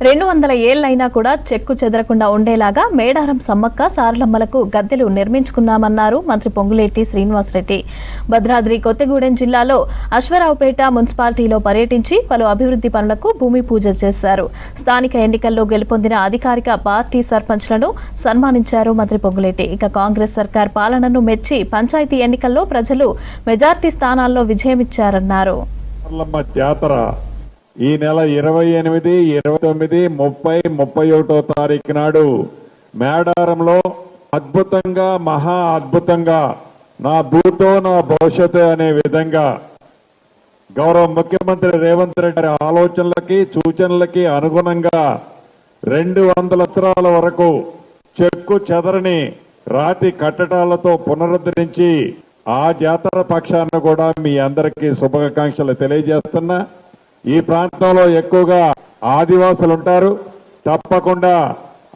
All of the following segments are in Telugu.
200 ఏళ్లైనా కూడా చెక్కు చెదరకుండా ఉండేలాగా మేడారం సమ్మక్క సారలమ్మలకు గద్దెలు నిర్మించుకున్నామన్నారు మంత్రి పొంగులేటి శ్రీనివాసరెడ్డి. భద్రాద్రి కొత్తగూడెం జిల్లాలో అశ్వరావుపేట మున్సిపాలిటీలో పర్యటించి పలు అభివృద్ధి పనులకు భూమి పూజ చేశారు. స్థానిక ఎన్నికల్లో గెలుపొందిన అధికారిక పార్టీ సర్పంచ్లను సన్మానించారు మంత్రి పొంగులేటి. ఇక కాంగ్రెస్ సర్కార్ పాలనను మెచ్చి పంచాయతీ ఎన్నికల్లో ప్రజలు మెజార్టీ స్థానాల్లో విజయమిచ్చారన్నారు. ఈ నెల 28, 29, 30, 31 తారీఖు నాడు మేడారంలో అద్భుతంగా మహా అద్భుతంగా నా భూతో నా భవిష్యత్తు అనే విధంగా గౌరవ ముఖ్యమంత్రి రేవంత్ రెడ్డి గారి ఆలోచనలకి సూచనలకి అనుగుణంగా 200 సంవత్సరాల వరకు చెక్కు చెదరని రాతి కట్టడాలతో పునరుద్ధరించి ఆ జాతర పక్షాన కూడా మీ అందరికీ శుభాకాంక్షలు తెలియజేస్తున్నా. ఈ ప్రాంతంలో ఎక్కువగా ఆదివాసులు ఉంటారు. తప్పకుండా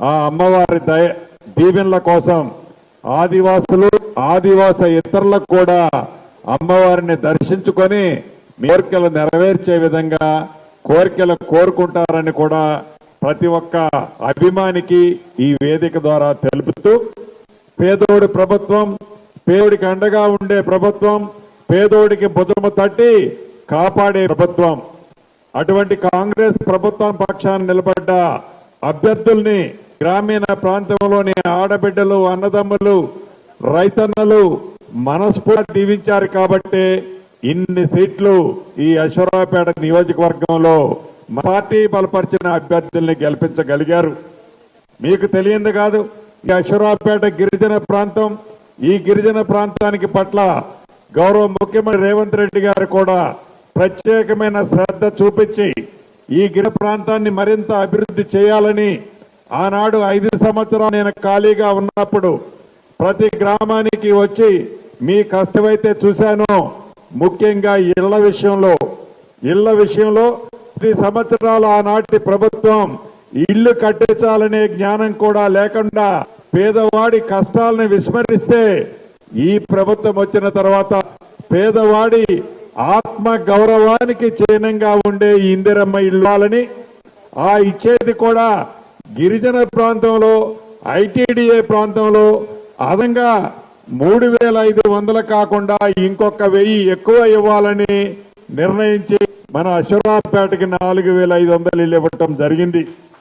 ఆ అమ్మవారి దీవెనల కోసం ఆదివాసులు ఆదివాస ఇతరులకు కూడా అమ్మవారిని దర్శించుకొని కోరికలు నెరవేర్చే విధంగా కోరికలు కోరుకుంటారని కూడా ప్రతి ఒక్క అభిమానికి ఈ వేదిక ద్వారా తెలుపుతూ, పేదోడి ప్రభుత్వం, పేదోడికి అండగా ఉండే ప్రభుత్వం, పేదోడికి భుజము తట్టి కాపాడే ప్రభుత్వం, అటువంటి కాంగ్రెస్ ప్రభుత్వం పక్షాన నిలబడ్డ అభ్యర్థుల్ని గ్రామీణ ప్రాంతంలోని ఆడబిడ్డలు, అన్నదమ్ములు, రైతన్నలు మనస్ఫూర్తిగా దీవించారు కాబట్టి ఇన్ని సీట్లు ఈ అశ్వరావుపేట నియోజకవర్గంలో పార్టీ బలపరిచిన అభ్యర్థుల్ని గెలిపించగలిగారు. మీకు తెలియంది కాదు, ఈ అశ్వరావుపేట గిరిజన ప్రాంతం, ఈ గిరిజన ప్రాంతానికి పట్ల గౌరవ ముఖ్యమంత్రి రేవంత్ రెడ్డి గారు కూడా ప్రత్యేకమైన శ్రద్ధ చూపించి ఈ గిరి ప్రాంతాన్ని మరింత అభివృద్ధి చేయాలని ఆనాడు 5 సంవత్సరాలు నేను ఖాళీగా ఉన్నప్పుడు ప్రతి గ్రామానికి వచ్చి మీ కష్టమైతే చూశాను. ముఖ్యంగా ఇళ్ల విషయంలో 10 సంవత్సరాలు ఆనాటి ప్రభుత్వం ఇళ్లు కట్టించాలనే జ్ఞానం కూడా లేకుండా పేదవాడి కష్టాలను విస్మరిస్తే ఈ ప్రభుత్వం వచ్చిన తర్వాత పేదవాడి ఆత్మ గౌరవానికి చిహ్నంగా ఉండే ఇందిరమ్మ ఇళ్ళని ఆ ఇచ్చేది కూడా గిరిజన ప్రాంతంలో ఐటీడీఏ ప్రాంతంలో అదనంగా 3500 కాకుండా ఇంకొక 1000 ఎక్కువ ఇవ్వాలని నిర్ణయించి మన అశ్వరావుపేటకి 4500 ఇళ్ళు ఇవ్వటం జరిగింది.